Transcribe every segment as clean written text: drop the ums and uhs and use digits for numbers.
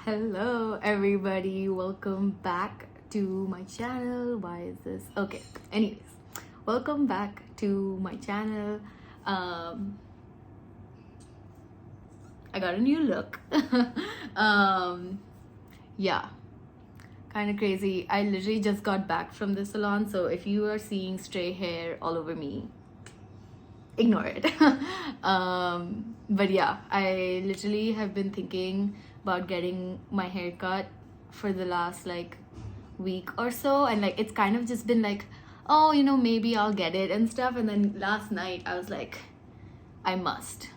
Hello everybody, welcome back to my channel. Why is this? Okay, anyways, welcome back to my channel. I got a new look. Yeah, kind of crazy. I literally just got back from the salon, so if you are seeing stray hair all over me, ignore it. But yeah, I literally have been thinking about getting my hair cut for the last week or so, and it's kind of just been oh, maybe I'll get it and stuff. And then last night I was like, I must,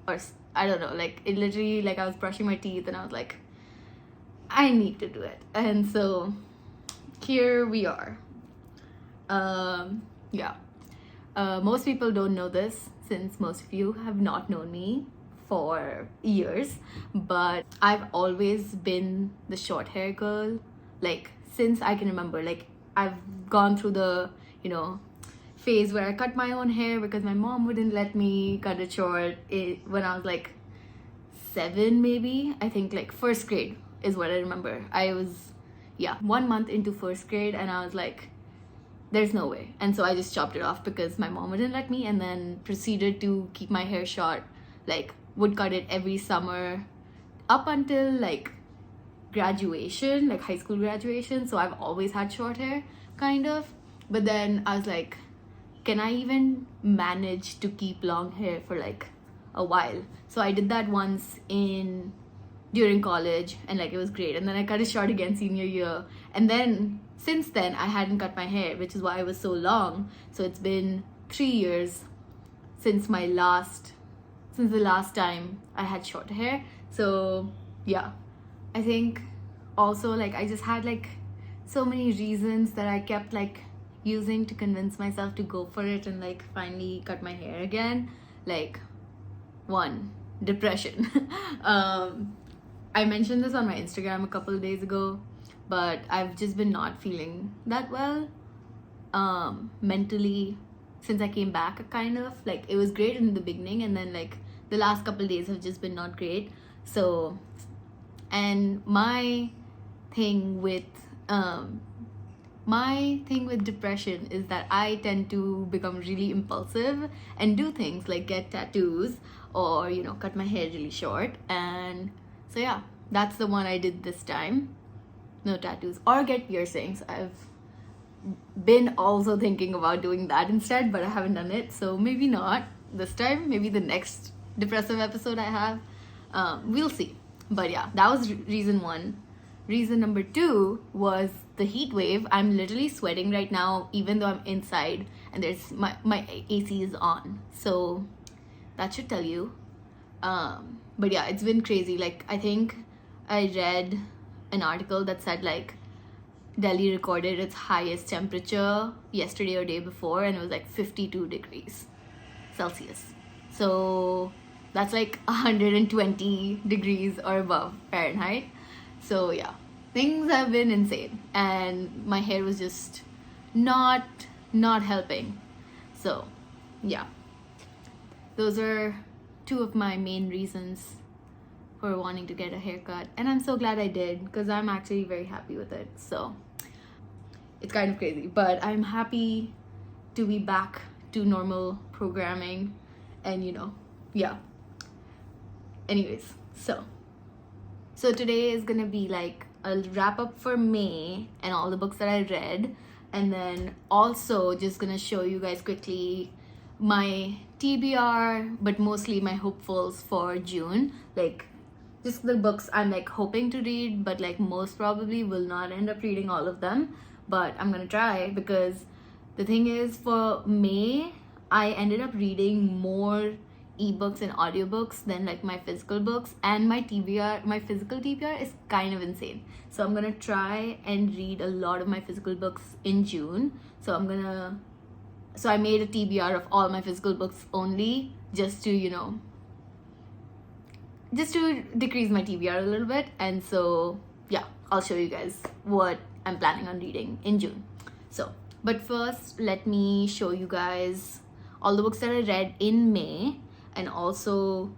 or I don't know, it literally, I was brushing my teeth and I was like, I need to do it. And so here we are. Yeah. Most people don't know this, since most of you have not known me for years, but I've always been the short hair girl, since I can remember. I've gone through the phase where I cut my own hair because my mom wouldn't let me cut it short when I was 7, maybe. I think first grade is what I remember. I was 1 month into first grade and I was like, there's no way. And so I just chopped it off because my mom wouldn't let me, and then proceeded to keep my hair short, would cut it every summer up until graduation, high school graduation. So I've always had short hair, kind of. But then I was like, can I even manage to keep long hair for a while? So I did that once during college, and it was great. And then I cut it short again senior year, and then since then I hadn't cut my hair, which is why it was so long. So it's been 3 years since the last time I had short hair. So yeah, I think also I just had so many reasons that I kept using to convince myself to go for it and finally cut my hair again. One, depression. I mentioned this on my Instagram a couple of days ago, but I've just been not feeling that well mentally since I came back, kind of. It was great in the beginning, and then the last couple of days have just been not great. So, and my thing with depression is that I tend to become really impulsive and do things like get tattoos or cut my hair really short. And so yeah, that's the one I did this time. No tattoos, or get piercings. I've been also thinking about doing that instead, but I haven't done it. So maybe not this time, maybe the next depressive episode I have. We'll see. But yeah, that was reason one. Reason number 2 was the heat wave. I'm literally sweating right now, even though I'm inside and there's my AC is on. So that should tell you. But yeah, it's been crazy. I think I read an article that said Delhi recorded its highest temperature yesterday or day before, and it was 52 degrees Celsius. So that's 120 degrees or above Fahrenheit. So yeah, things have been insane, and my hair was just not helping. So yeah, those are 2 of my main reasons for wanting to get a haircut, and I'm so glad I did because I'm actually very happy with it. So it's kind of crazy, but I'm happy to be back to normal programming, and yeah. Anyways, so today is gonna be a wrap up for May and all the books that I read, and then also just gonna show you guys quickly my TBR, but mostly my hopefuls for June. Just the books I'm hoping to read, but most probably will not end up reading all of them, but I'm gonna try. Because the thing is, for May I ended up reading more ebooks and audiobooks than my physical books, and my physical TBR is kind of insane. So I'm gonna try and read a lot of my physical books in June. So I made a TBR of all my physical books only, just to decrease my TBR a little bit. And so yeah, I'll show you guys what I'm planning on reading in June. So, but first let me show you guys all the books that I read in May, and also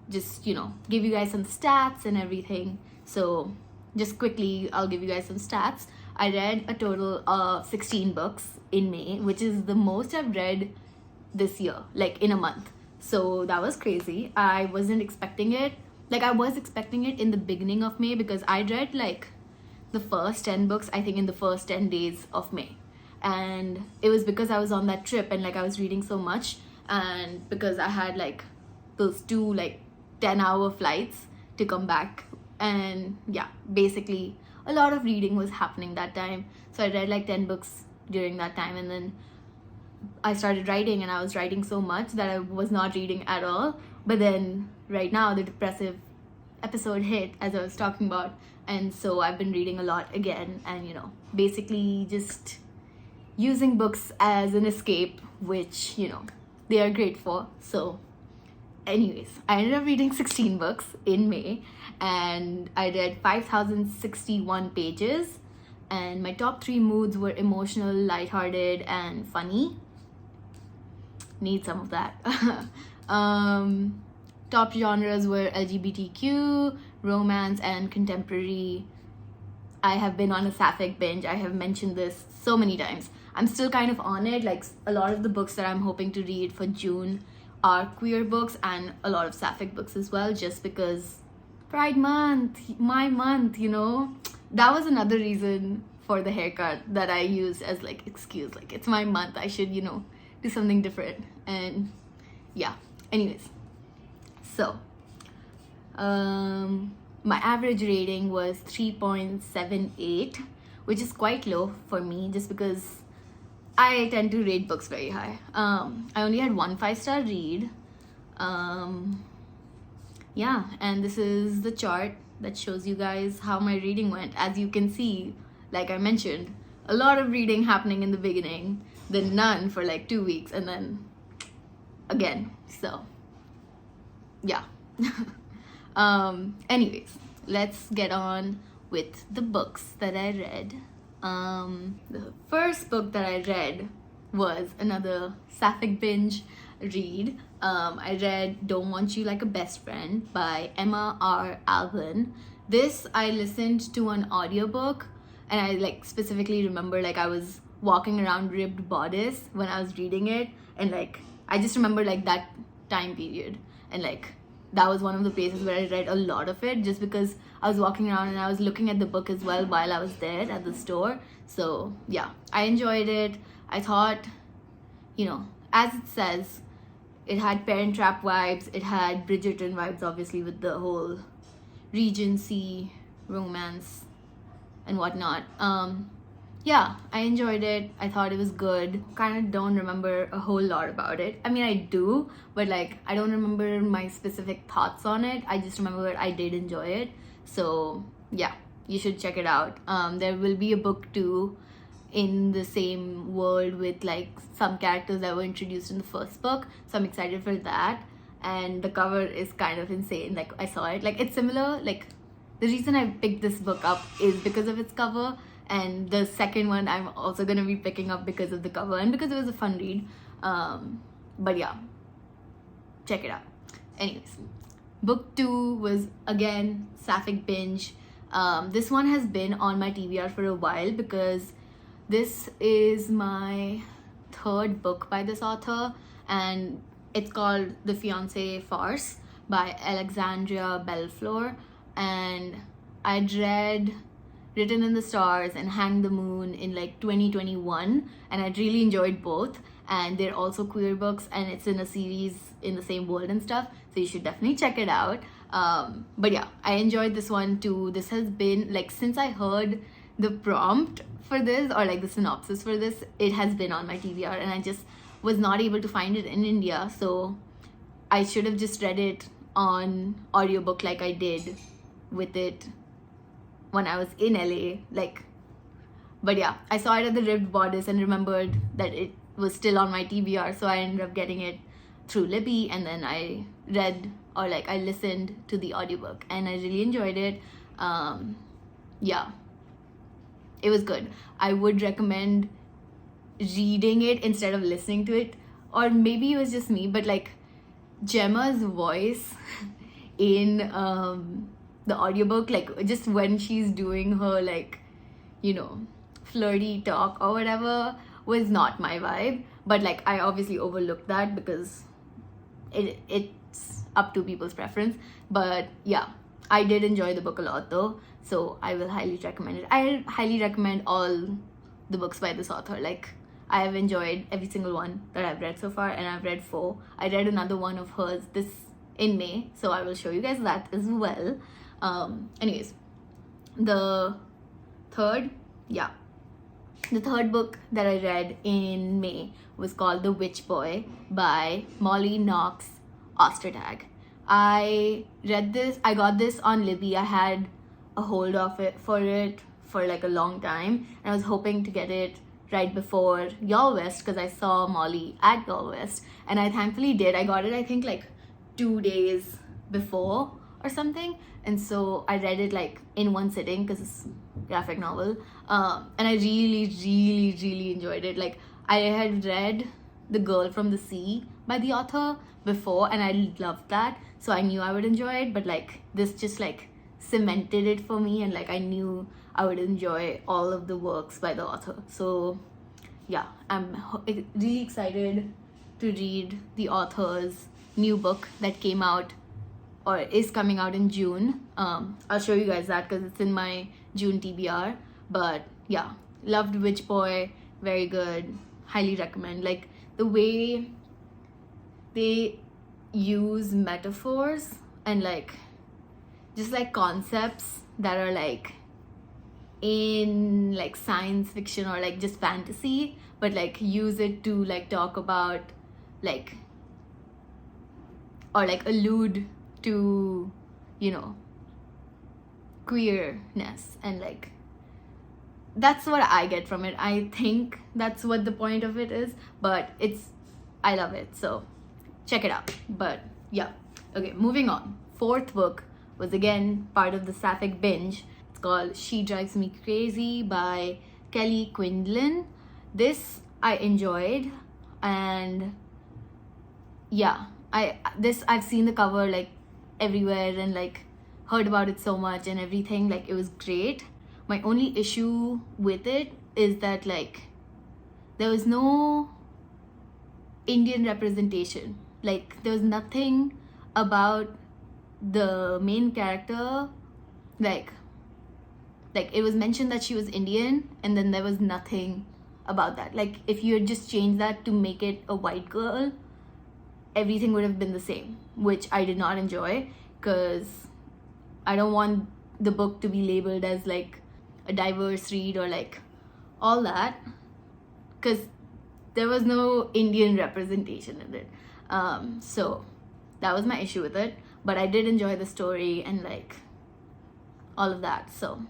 just give you guys some stats and everything. So just quickly, I'll give you guys some stats. I read a total of 16 books in May, which is the most I've read this year, like in a month. So that was crazy. I wasn't expecting it. Like, I was expecting it in the beginning of May because I read like the first 10 books, I think, in the first 10 days of May. And it was because I was on that trip and like I was reading so much, and because I had like those two like 10-hour flights to come back. And yeah, basically a lot of reading was happening that time. So I read like 10 books during that time, and then I started writing, and I was writing so much that I was not reading at all. But then right now the depressive episode hit, as I was talking about, and so I've been reading a lot again, and you know, basically just using books as an escape, which, you know, they are great for. So anyways, I ended up reading 16 books in May, and I read 5,061 pages, and my top 3 moods were emotional, lighthearted, and funny. Need some of that. Top genres were LGBTQ, romance, and contemporary. I have been on a sapphic binge. I have mentioned this so many times. I'm still kind of on it. Like, a lot of the books that I'm hoping to read for June are queer books, and a lot of sapphic books as well, just because Pride Month, my month, you know. That was another reason for the haircut that I used as like excuse. Like, it's my month, I should, you know, do something different. And yeah, anyways, so my average rating was 3.78, which is quite low for me, just because I tend to rate books very high. I only had 1 5-star read. Yeah, and this is the chart that shows you guys how my reading went. As you can see, like I mentioned, a lot of reading happening in the beginning, then none for like 2 weeks, and then again. So yeah. Anyways, let's get on with the books that I read. The first book that I read was another sapphic binge read. I read Don't Want You Like a Best Friend by Emma R. Alban. This I listened to an audiobook, and I like specifically remember like I was walking around Ribbed Bodice when I was reading it, and like I just remember like that time period, and like that was one of the places where I read a lot of it, just because I was walking around and I was looking at the book as well while I was there at the store. So yeah, I enjoyed it. I thought, you know, as it says, it had Parent Trap vibes, it had Bridgerton vibes, obviously, with the whole Regency romance and whatnot. Yeah, I enjoyed it. I thought it was good. Kind of don't remember a whole lot about it. I mean, I do, but like I don't remember my specific thoughts on it. I just remember I did enjoy it. So yeah, you should check it out. There will be a book 2 in the same world with like some characters that were introduced in the first book, so I'm excited for that. And the cover is kind of insane. Like, I saw it, like it's similar. Like, the reason I picked this book up is because of its cover, and the second one I'm also gonna be picking up because of the cover and because it was a fun read. But yeah, check it out. Anyways, book 2 was again sapphic binge. This one has been on my TBR for a while because this is my 3rd book by this author, and it's called The Fiancé Farce by Alexandria Bellefleur. And I'd read Written in the Stars and Hang the Moon in like 2021, and I'd really enjoyed both. And they're also queer books, and it's in a series in the same world and stuff, so you should definitely check it out. But yeah, I enjoyed this one too. This has been like, since I heard the prompt for this, or like the synopsis for this, it has been on my TBR, and I just was not able to find it in India, so I should have just read it on audiobook like I did with it when I was in LA. Like, but yeah, I saw it at the Ribbed Bodice and remembered that it was still on my TBR, so I ended up getting it through Libby, and then I read, or like I listened to the audiobook, and I really enjoyed it. Yeah, it was good. I would recommend reading it instead of listening to it, or maybe it was just me, but like Gemma's voice in the the audiobook, like just when she's doing her like, you know, flirty talk or whatever, was not my vibe. But like I obviously overlooked that because it's up to people's preference. But yeah, I did enjoy the book a lot though, so I will highly recommend it. I highly recommend all the books by this author. Like I have enjoyed every single one that I've read so far, and I've read 4. I read another one of hers this in May, so I will show you guys that as well. Anyways, the third book that I read in May was called The Witch Boy by Molly Knox Ostertag. I got this on Libby. I had a hold of it for like a long time, and I was hoping to get it right before Y'all West because I saw Molly at Y'all West, and I thankfully did. I got it, I think, like 2 days before or something, and so I read it like in one sitting because it's a graphic novel, and I really enjoyed it. Like I had read The Girl from the Sea by the author before, and I loved that, so I knew I would enjoy it, but like this just like cemented it for me, and like I knew I would enjoy all of the works by the author. So yeah, I'm really excited to read the author's new book that came out or is coming out in June. I'll show you guys that because it's in my June TBR. But yeah, loved Witch Boy, very good, highly recommend. Like the way they use metaphors and like just like concepts that are like in like science fiction or like just fantasy, but like use it to like talk about like or like allude to, you know, queerness, and like that's what I get from it. I think that's what the point of it is, but I love it, so check it out. But yeah, okay, moving on. 4th book was again part of the Sapphic binge. It's called She Drives Me Crazy by Kelly Quinlan. This I enjoyed, and yeah, I've seen the cover like everywhere and like heard about it so much and everything. Like it was great. My only issue with it is that like there was no Indian representation. Like there was nothing about the main character, like it was mentioned that she was Indian, and then there was nothing about that. Like if you had just changed that to make it a white girl, everything would have been the same, which I did not enjoy because I don't want the book to be labeled as like a diverse read or like all that, because there was no Indian representation in it. So that was my issue with it, but I did enjoy the story and like all of that, so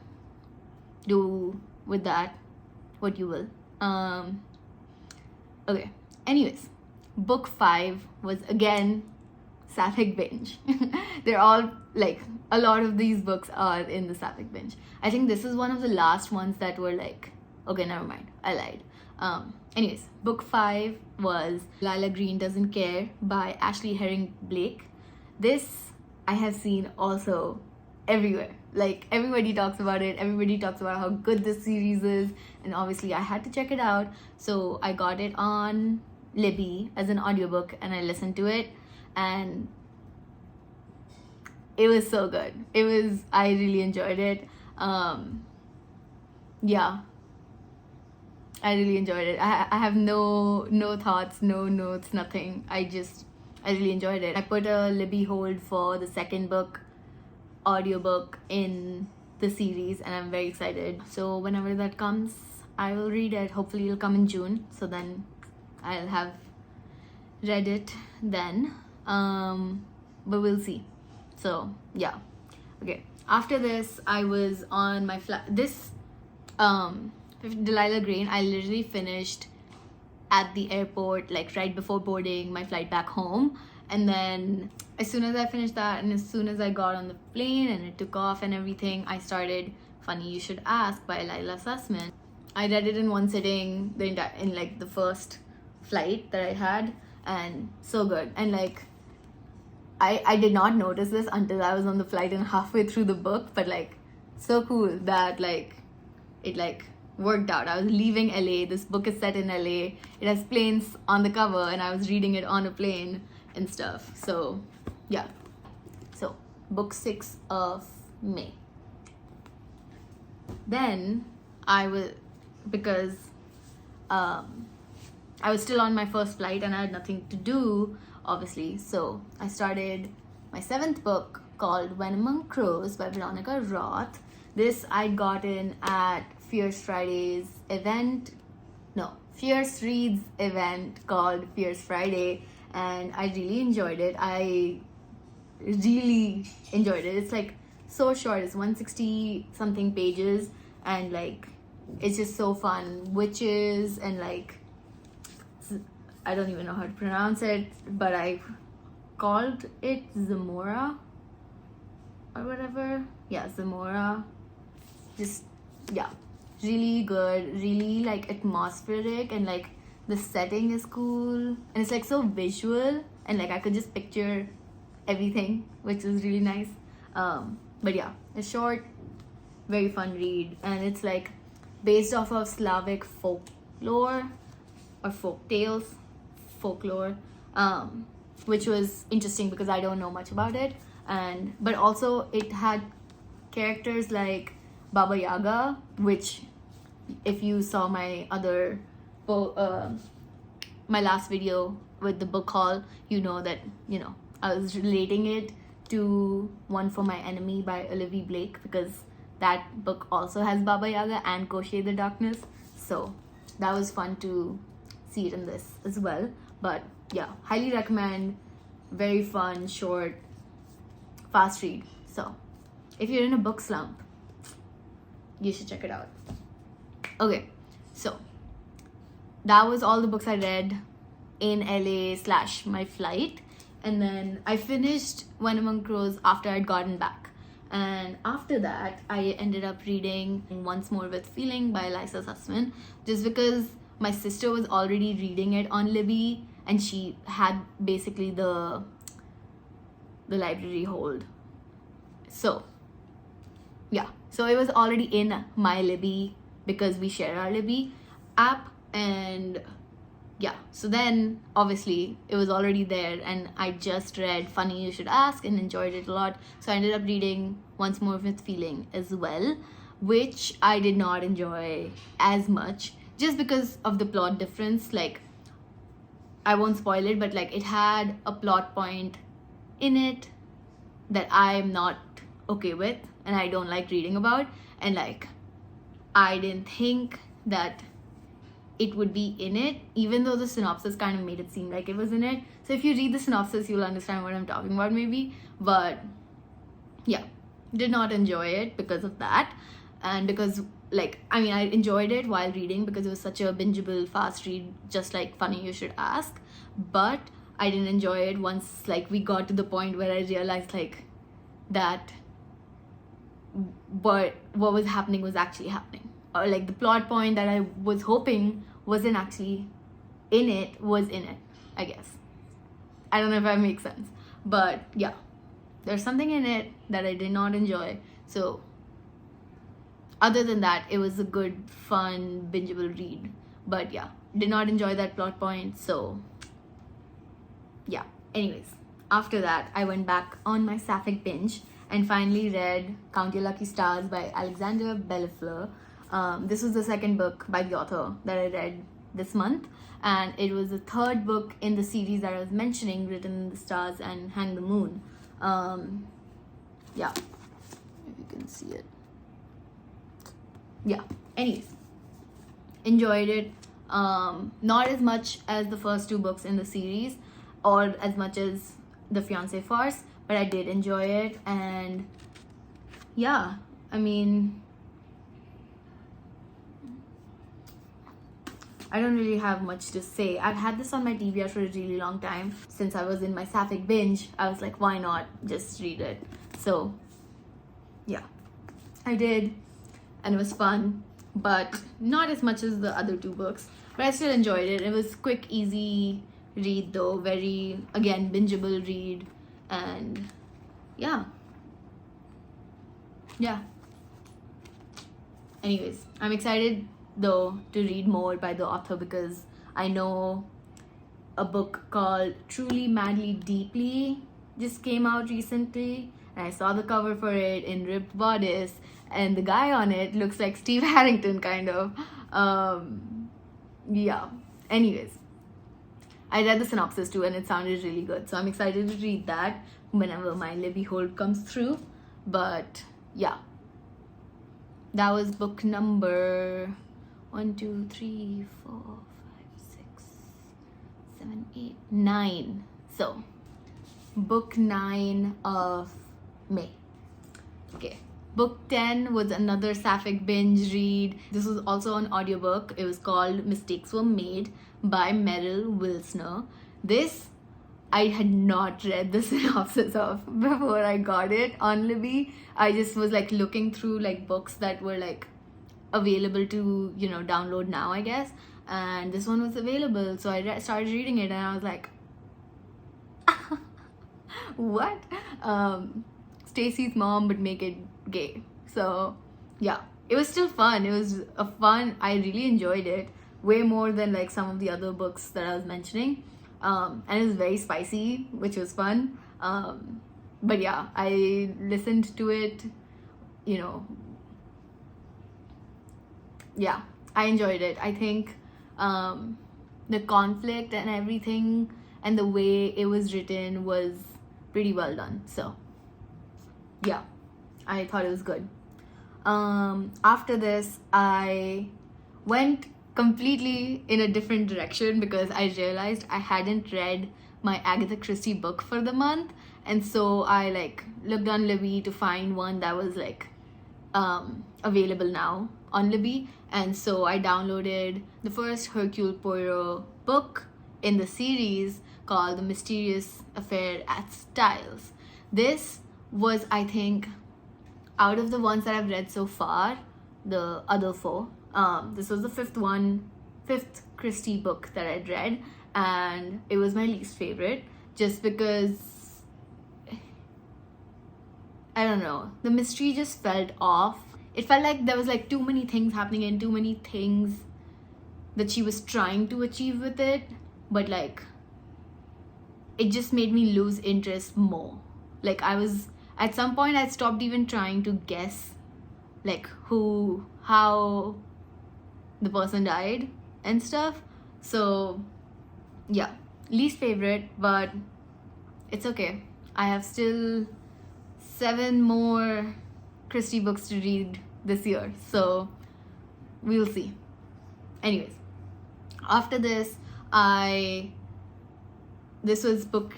do with that what you will. Okay, anyways, book 5 was again Sapphic binge. They're all like, a lot of these books are in the Sapphic binge. I think this is one of the last ones that were like, okay, never mind, I lied. Anyways, book 5 was Lila Green Doesn't Care by Ashley Herring Blake. This I have seen also everywhere. Like everybody talks about it, everybody talks about how good this series is, and obviously I had to check it out, so I got it on Libby as an audiobook and I listened to it, and it was so good. I really enjoyed it. Yeah, I really enjoyed it. I have no thoughts, no notes, nothing. I really enjoyed it. I put a Libby hold for the second book audiobook in the series, and I'm very excited. So whenever that comes, I will read it. Hopefully it'll come in June, so then I'll have read it then. But we'll see. So yeah, okay. After this, I was on my Delilah Green, I literally finished at the airport, like right before boarding my flight back home. And then as soon as I finished that, and as soon as I got on the plane and it took off and everything, I started Funny You Should Ask by Lila Sussman. I read it in one sitting, in like the first flight that I had, and so good. And like, I did not notice this until I was on the flight and halfway through the book, but like so cool that like it like worked out. I was leaving LA. This book is set in LA. It has planes on the cover and I was reading it on a plane and stuff. So yeah. So book 6 of May. Then I was, because I was still on my first flight and I had nothing to do, obviously. So I started my 7th book called When Among Crows by Veronica Roth. This I'd gotten at Fierce Reads event called Fierce Friday, and I really enjoyed it. It's like so short. It's 160 something pages, and like it's just so fun. Witches and like I don't even know how to pronounce it, but I called it Zamora or whatever. Yeah, Zamora. Just yeah, really good, really like atmospheric, and like the setting is cool and it's like so visual, and like I could just picture everything, which is really nice. But yeah, it's short, very fun read, and it's like based off of Slavic folklore or folklore, which was interesting because I don't know much about it, but also it had characters like Baba Yaga, which if you saw my other my last video with the book haul, you know that I was relating it to One for My Enemy by Olivia Blake, because that book also has Baba Yaga and Koshei the Darkness, so that was fun to see it in this as well. But yeah, highly recommend. Very fun, short, fast read. So if you're in a book slump, you should check it out. Okay, so that was all the books I read in LA / my flight, and then I finished When Among Crows after I'd gotten back, and after that I ended up reading Once More with Feeling by Liza Sussman, just because my sister was already reading it on Libby and she had basically the library hold. So yeah, so it was already in my Libby because we share our Libby app, and yeah, so then obviously it was already there, and I just read Funny You Should Ask and enjoyed it a lot. So I ended up reading Once More with Feeling as well, which I did not enjoy as much just because of the plot difference. Like, I won't spoil it, but like it had a plot point in it that I'm not okay with and I don't like reading about, and like I didn't think that it would be in it, even though the synopsis kind of made it seem like it was in it. So if you read the synopsis, you'll understand what I'm talking about maybe. But yeah, did not enjoy it because of that, and because like I enjoyed it while reading because it was such a bingeable fast read, just like Funny You Should Ask, but I didn't enjoy it once like we got to the point where I realized like that what was happening was actually happening, or like the plot point that I was hoping wasn't actually in it was in it, I guess. I don't know if that makes sense, but yeah, there's something in it that I did not enjoy. So other than that, it was a good, fun, bingeable read. But yeah, did not enjoy that plot point. So yeah, anyways, after that, I went back on my sapphic binge and finally read Count Your Lucky Stars by Alexander Bellefleur. This was the second book by the author that I read this month, and it was the third book in the series that I was mentioning, Written in the Stars and Hang the Moon. Yeah, if you can see it. Yeah, anyways, enjoyed it. Not as much as the first 2 books in the series, or as much as The Fiancé Farce, but I did enjoy it. And yeah, I don't really have much to say. I've had this on my TBR for a really long time. Since I was in my sapphic binge, I was like, why not just read it? So yeah, I did, and it was fun, but not as much as the other 2 books, but I still enjoyed it. It was quick, easy read though, very, again, bingeable read, And yeah. Anyways, I'm excited though to read more by the author, because I know a book called Truly Madly Deeply just came out recently, and I saw the cover for it in ripped bodice, and the guy on it looks like Steve Harrington kind of. Yeah. Anyways, I read the synopsis too, and it sounded really good, so I'm excited to read that whenever my Libby hold comes through. But yeah, that was book number 1, 2, 3, 4, 5, 6, 7, 8, 9. So book 9 of May. Okay, book 10 was another sapphic binge read. This was also an audiobook. It was called Mistakes Were Made by Merrill Wilsner. This I had not read the synopsis of before I got it on Libby. I just was like looking through like books that were like available to, you know, download now, I guess. And this one was available, so I started reading it, and I was like, what? Stacy's mom would make it gay. So yeah, it was still fun. It was a fun, I really enjoyed it way more than like some of the other books that I was mentioning. And it was very spicy, which was fun. But yeah, I listened to it, you know. Yeah, I enjoyed it. I think the conflict and everything and the way it was written was pretty well done. So yeah, I thought it was good. After this, I went completely in a different direction because I realized I hadn't read my Agatha Christie book for the month, and so I like looked on Libby to find one that was like available now on Libby, and so I downloaded the first Hercule Poirot book in the series called The Mysterious Affair at Styles. This was, I think, out of the ones that I've read so far, the other 4, this was the fifth Christie book that I'd read, and it was my least favorite just because, I don't know, the mystery just felt off. It felt like there was like too many things happening and too many things that she was trying to achieve with it, but like it just made me lose interest more. Like at some point I stopped even trying to guess like how the person died and stuff. So yeah, least favorite, but it's okay. I have still 7 more Christie books to read this year, so we'll see. Anyways, after this, this was book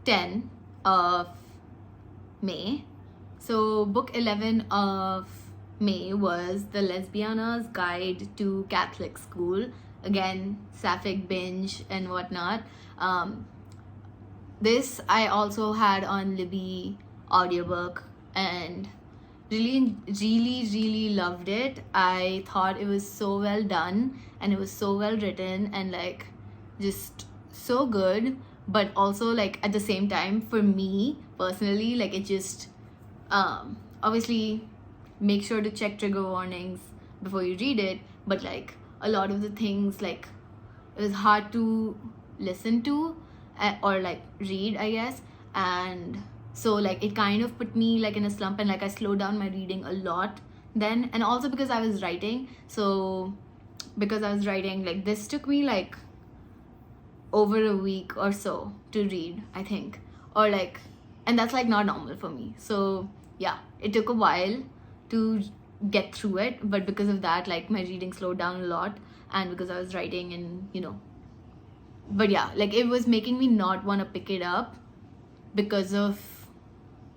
10 of May. So book 11 of May was The Lesbiana's Guide to Catholic School. Again, sapphic binge and whatnot. This I also had on Libby audiobook and really loved it. I thought it was so well done and it was so well written and like just so good, but also like at the same time for me personally, like it just obviously make sure to check trigger warnings before you read it, but like a lot of the things, like it was hard to listen to or like read, I guess, and so like it kind of put me like in a slump, and like I slowed down my reading a lot then. And also because I was writing, like this took me like over a week or so to read, I think, or like, and that's like not normal for me. So yeah, it took a while to get through it, but because of that, like my reading slowed down a lot, and because I was writing and you know, but yeah, like it was making me not want to pick it up because of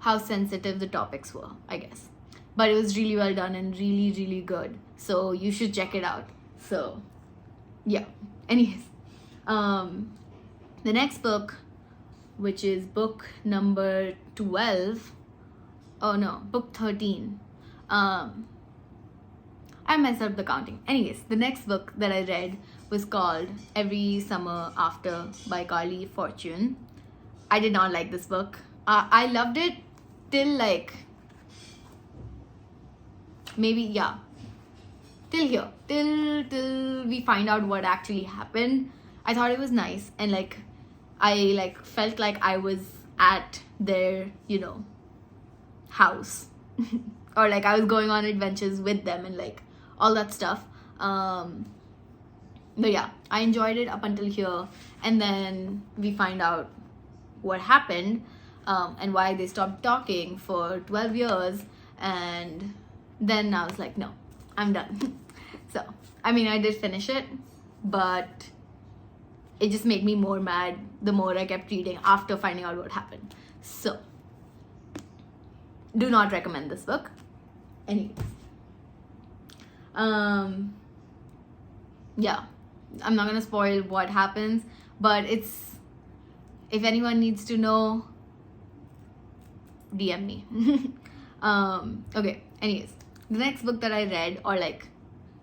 how sensitive the topics were, I guess. But it was really well done and really good, so you should check it out. So yeah, anyways, the next book, which is book number 12, oh no, book 13, I messed up the counting. Anyways, the next book that I read was called Every Summer After by Carly Fortune. I did not like this book. I loved it till like maybe, yeah, till here, till we find out what actually happened. I thought it was nice, and like I like felt like I was at their, you know, house or like I was going on adventures with them and like all that stuff. But yeah, I enjoyed it up until here, and then we find out what happened, and why they stopped talking for 12 years, and then I was like, no, I'm done. So I mean, I did finish it, but it just made me more mad the more I kept reading after finding out what happened. So do not recommend this book. Anyways, yeah, I'm not gonna spoil what happens, but it's, if anyone needs to know, DM me. Okay, anyways, the next book that I read, or like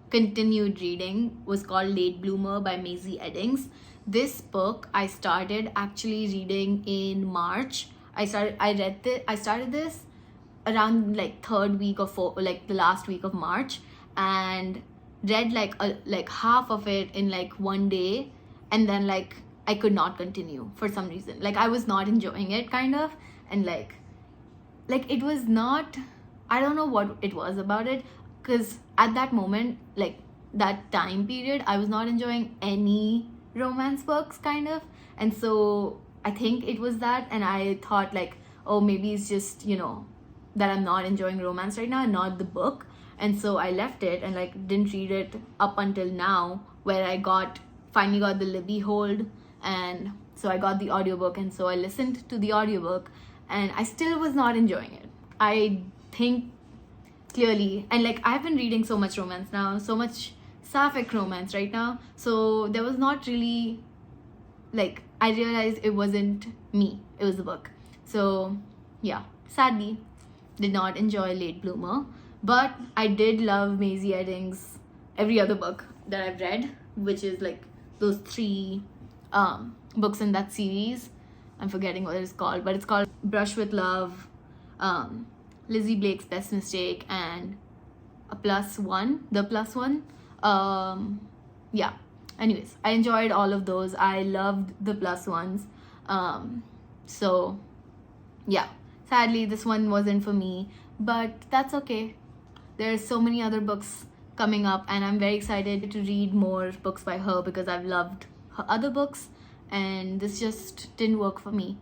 continued reading, was called Late Bloomer by Maisie Eddings. This book I started actually reading in March. I started this around like third week of like the last week of March, and read like half of it in like one day, and then like I could not continue for some reason. Like I was not enjoying it kind of, and like it was not, I don't know what it was about it, because at that moment, like that time period, I was not enjoying any romance books kind of, and so I think it was that, and I thought like, oh, maybe it's just, you know, that I'm not enjoying romance right now and not the book. And so I left it and like didn't read it up until now, where I finally got the Libby hold, and so I got the audiobook, and so I listened to the audiobook, and I still was not enjoying it. I think clearly, and like I've been reading so much romance now, so much sapphic romance right now, so there was not really, like, I realized it wasn't me, it was the book. So yeah, sadly did not enjoy Late Bloomer, but I did love Maisie Eddings' every other book that I've read, which is like those 3 books in that series. I'm forgetting what it's called, but it's called Brush with Love, Lizzie Blake's Best Mistake, and The Plus One. Yeah, anyways, I enjoyed all of those. I loved the Plus Ones. So yeah, sadly this one wasn't for me, but that's okay. There's so many other books coming up, and I'm very excited to read more books by her because I've loved her other books, and this just didn't work for me,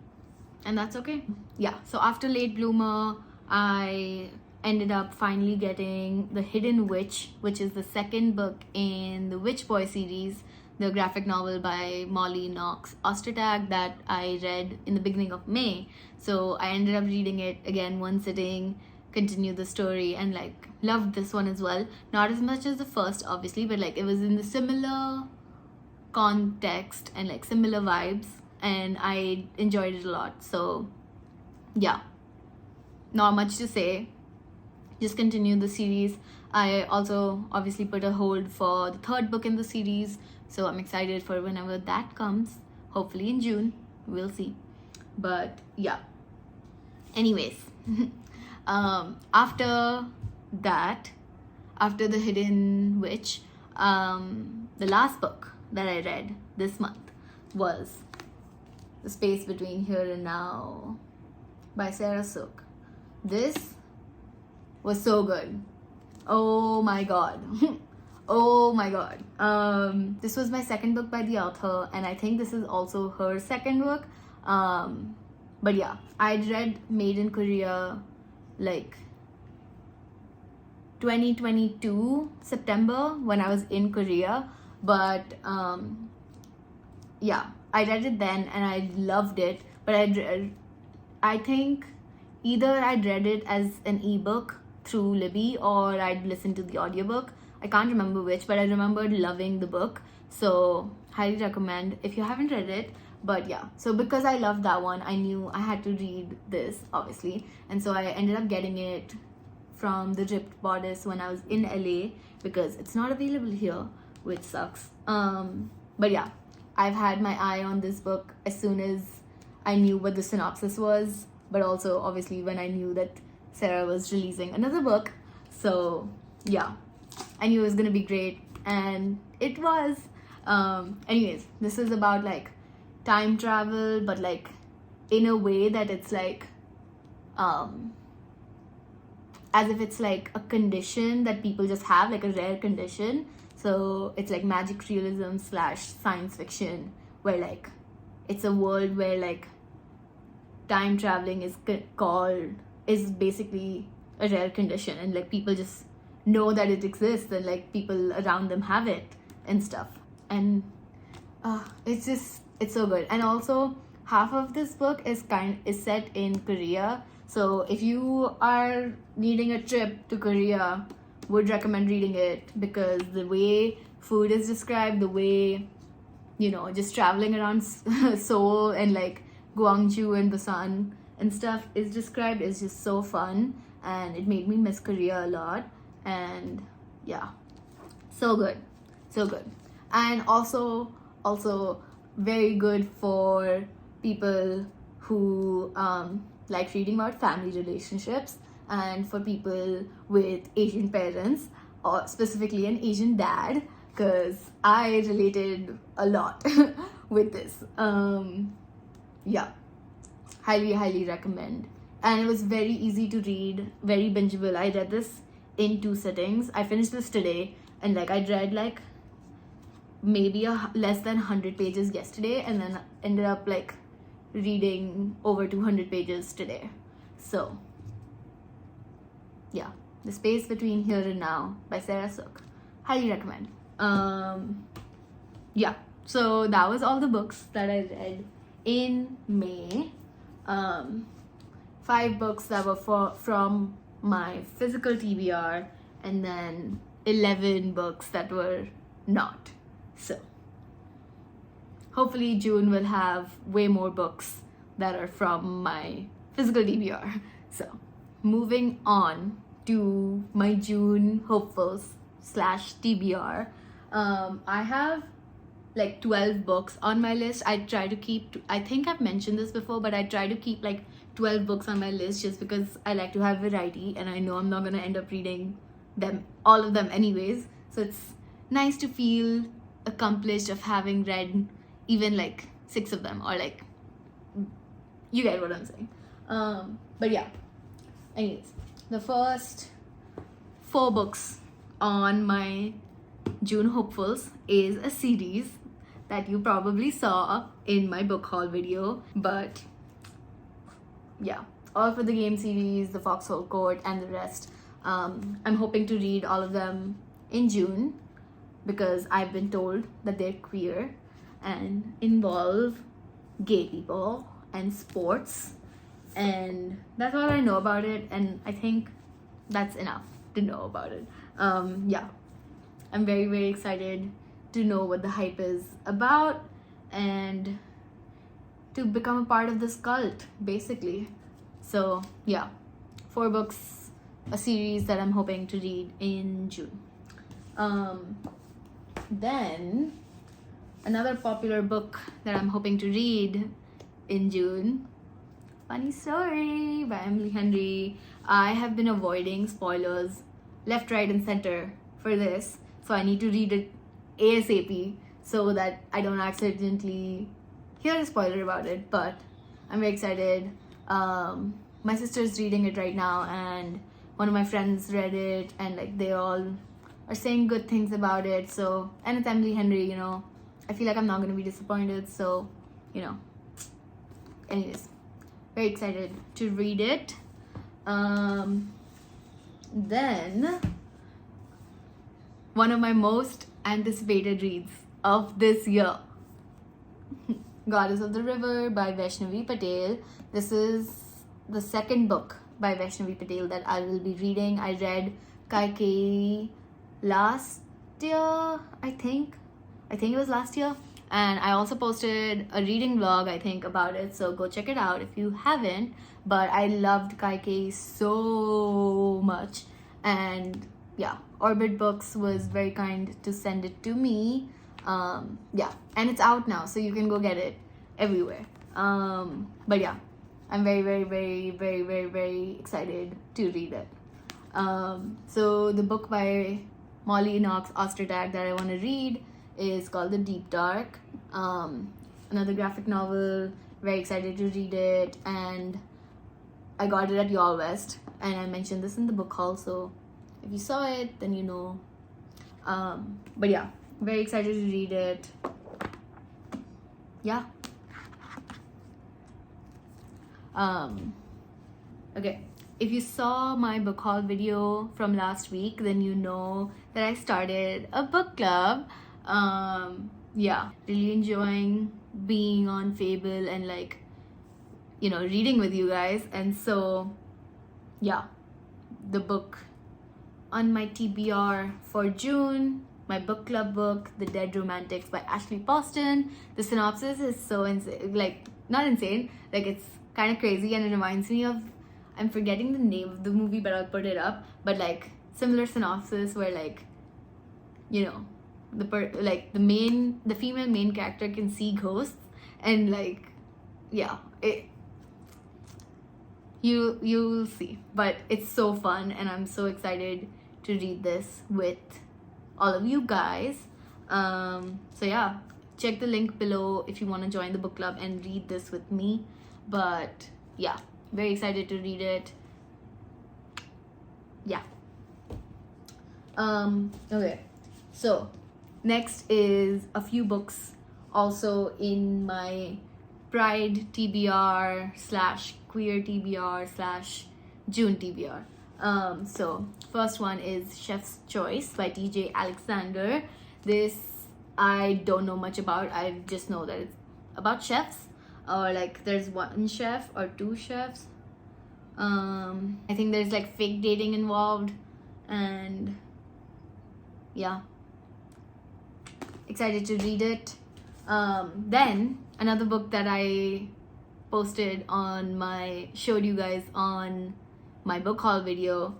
and that's okay. Yeah, so after Late Bloomer, I ended up finally getting The Hidden Witch, which is the second book in the Witch Boy series, the graphic novel by Molly Knox Ostertag that I read in the beginning of May. So I ended up reading it again one sitting, continued the story, and like loved this one as well. Not as much as the first, obviously, but like it was in the similar context and like similar vibes, and I enjoyed it a lot. So yeah, not much to say, just continue the series. I also obviously put a hold for the third book in the series, so I'm excited for whenever that comes, hopefully in June, we'll see. But yeah, anyways, after that, after The Hidden Witch, the last book that I read this month was The Space Between Here and Now by Sarah Sook. This was so good. Oh my god. Oh my god. This was my second book by the author, and I think this is also her second book. But yeah, I'd read Made in Korea like 2022 September when I was in Korea, but yeah, I read it then and I loved it, but I think either I'd read it as an ebook through Libby or I'd listened to the audiobook. I can't remember which, but I remembered loving the book, so highly recommend if you haven't read it. But yeah, so because I loved that one, I knew I had to read this, obviously, and so I ended up getting it from the Ripped Bodice when I was in LA, because it's not available here, which sucks. But yeah, I've had my eye on this book as soon as I knew what the synopsis was, but also obviously when I knew that Sarah was releasing another book. So yeah, I knew it was gonna be great, and it was. Anyways, this is about like time travel, but like in a way that it's like as if it's like a condition that people just have, like a rare condition. So it's like magic realism / science fiction, where like it's a world where like time traveling is basically a rare condition, and like people just know that it exists, and like people around them have it and stuff. And it's so good. And also half of this book is set in Korea. So if you are needing a trip to Korea, would recommend reading it, because the way food is described, the way, you know, just traveling around Seoul and like Gwangju and Busan and stuff is described is just so fun, and it made me miss Korea a lot. And yeah, so good, so good. And also very good for people who like reading about family relationships, and for people with Asian parents, or specifically an Asian dad, because I related a lot with this. Yeah, highly recommend. And it was very easy to read, very bingeable. I read this in 2 sittings. I finished this today, and like I'd read like maybe less than 100 pages yesterday, and then ended up like reading over 200 pages today. So yeah, The Space Between Here and Now by Sarah Suk. Highly recommend. Yeah, so that was all the books that I read in May. 5 books that were from my physical TBR, and then 11 books that were not. So hopefully June will have way more books that are from my physical TBR. So moving on to my June hopefuls / TBR. I have like 12 books on my list. I try to keep, I think I've mentioned this before, but I try to keep like 12 books on my list just because I like to have variety, and I know I'm not gonna end up reading them, all of them anyways. So it's nice to feel accomplished of having read even like 6 of them, or like, you get what I'm saying. But yeah, anyways, the first 4 books on my June hopefuls is a series that you probably saw in my book haul video. But yeah, All for the Game series, the Foxhole Court, and the rest. I'm hoping to read all of them in June, because I've been told that they're queer and involve gay people and sports, and that's all I know about it, and I think that's enough to know about it. Yeah, I'm very excited to know what the hype is about, and to become a part of this cult, basically. So yeah, 4 books, a series that I'm hoping to read in June. Then another popular book that I'm hoping to read in June, Funny Story by Emily Henry. I have been avoiding spoilers left, right, and center for this, so I need to read it ASAP so that I don't accidentally hear a spoiler about it. But I'm very excited. My sister's reading it right now, and one of my friends read it, and like they all are saying good things about it. So, and it's Emily Henry, you know, I feel like I'm not gonna be disappointed. So, you know, anyways, very excited to read it. Then one of my most anticipated reads of this year, Goddess of the River by Vaishnavi Patel. This is the second book by Vaishnavi Patel that I will be reading. I read Kaikeyi last year, I think it was last year, and I also posted a reading vlog, I think, about it, so go check it out if you haven't. But I loved Kaikeyi so much, and yeah, Orbit Books was very kind to send it to me. Yeah, and it's out now, so you can go get it everywhere. But yeah, I'm very, very, very, very, very, very excited to read it. So the book by Molly Knox Ostertag that I want to read is called The Deep Dark. Another graphic novel. Very excited to read it, and I got it at Y'all West, and I mentioned this in the book haul, so if you saw it, then you know. But yeah, very excited to read it. Yeah. Okay, if you saw my book haul video from last week, then you know that I started a book club. Yeah, really enjoying being on Fable and like, you know, reading with you guys. And so yeah, the book on my TBR for June, my book club book, The Dead Romantics by Ashley Poston. The synopsis is so insane, like not insane, like it's kind of crazy, and it reminds me of, I'm forgetting the name of the movie, but I'll put it up, but like similar synopsis where like, you know, the female main character can see ghosts, and like, yeah, you'll see, but it's so fun, and I'm so excited to read this with all of you guys. So yeah, check the link below if you want to join the book club and read this with me. But yeah, very excited to read it. Yeah. Okay, so next is a few books also in my Pride TBR / queer TBR / June TBR. So first one is Chef's Choice by TJ Alexander. This I don't know much about. I just know that it's about chefs, or like there's one chef or two chefs. I think there's like fake dating involved, and yeah, excited to read it. Then another book that I showed you guys on my book haul video,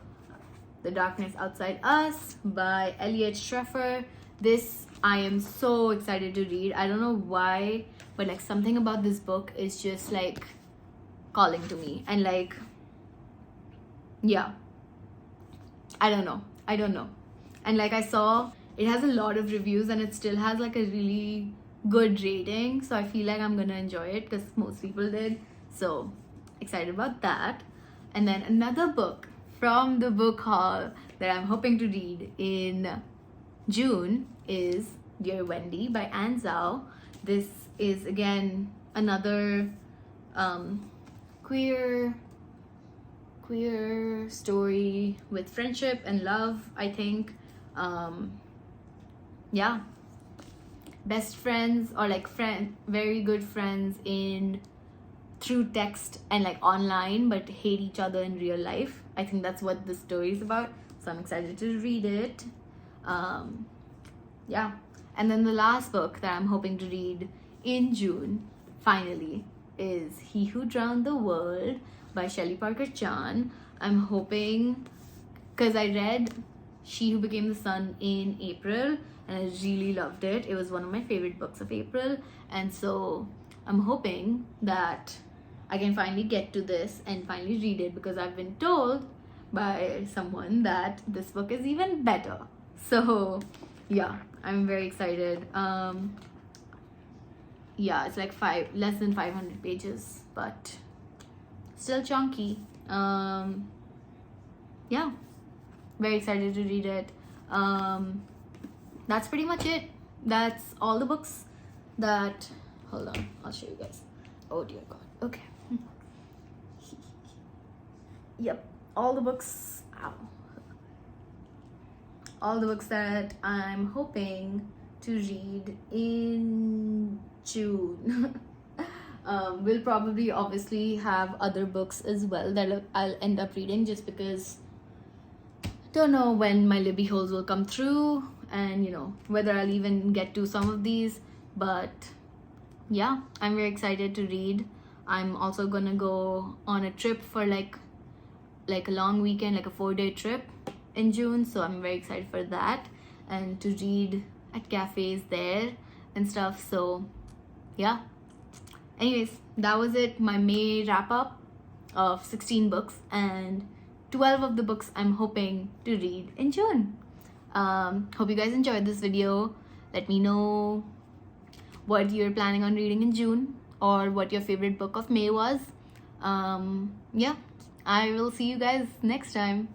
The Darkness Outside Us by Elliot Schreffer. This I am so excited to read. I don't know why, but like something about this book is just like calling to me, and like, yeah, I don't know, and like I saw it has a lot of reviews and it still has like a really good rating, so I feel like I'm gonna enjoy it because most people did. So excited about that. And then another book from the book haul that I'm hoping to read in June is Dear Wendy by Anne Zhao. This is again another queer story with friendship and love, I think. Yeah, best friends, or like very good friends through text and like online, but hate each other in real life. I think that's what the story is about, so I'm excited to read it. Yeah, and then the last book that I'm hoping to read in June finally is He Who Drowned the World by Shelley Parker Chan. I'm hoping, because I read She Who Became the Sun in April and I really loved it. It was one of my favorite books of April, and so I'm hoping that I can finally get to this and finally read it, because I've been told by someone that this book is even better. So yeah, I'm very excited. Yeah, it's like less than 500 pages, but still chunky. Yeah, very excited to read it. That's pretty much it. That's all the books that, hold on, I'll show you guys. Oh dear god. Okay. Yep, all the books that I'm hoping to read in June. We'll probably obviously have other books as well that I'll end up reading, just because don't know when my Libby holes will come through, and you know whether I'll even get to some of these. But yeah, I'm very excited to read. I'm also gonna go on a trip for like a long weekend, like a 4-day trip in June, so I'm very excited for that, and to read at cafes there and stuff. So yeah, Anyways, that was it, my May wrap up of 16 books, and 12 of the books I'm hoping to read in June. Hope you guys enjoyed this video. Let me know what you're planning on reading in June, or what your favorite book of May was. Yeah, I will see you guys next time.